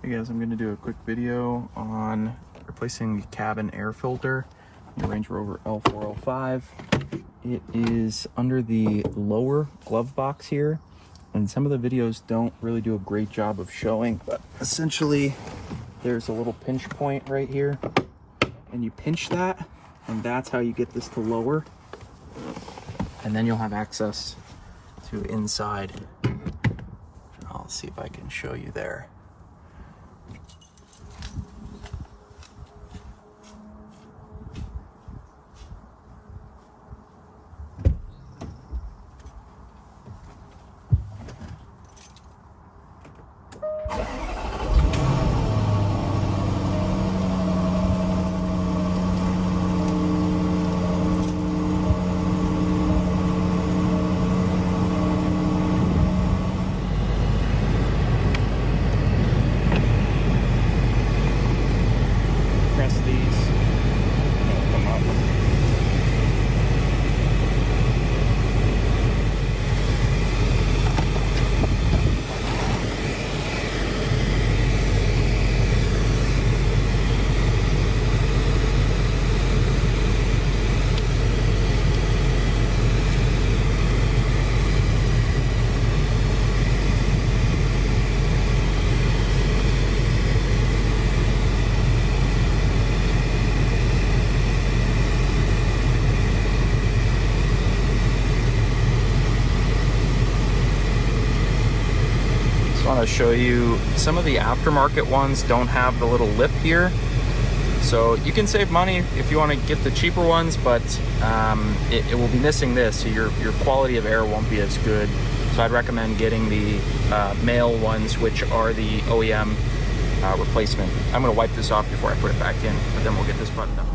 Hey guys, I'm going to do a quick video on replacing the cabin air filter in your Range Rover L405. It is under the lower glove box here, and some of the videos don't really do a great job of showing, but essentially there's a little pinch point right here, and you pinch that, and that's how you get this to lower, and then you'll have access to inside. I'll see if I can show you there. Press these, it'll come up. I want to show you some of the aftermarket ones don't have the little lip here, so you can save money if you want to get the cheaper ones, but it will be missing this, so your quality of air won't be as good. So I'd recommend getting the male ones, which are the OEM replacement. I'm going to wipe this off before I put it back in, but then we'll get this buttoned up.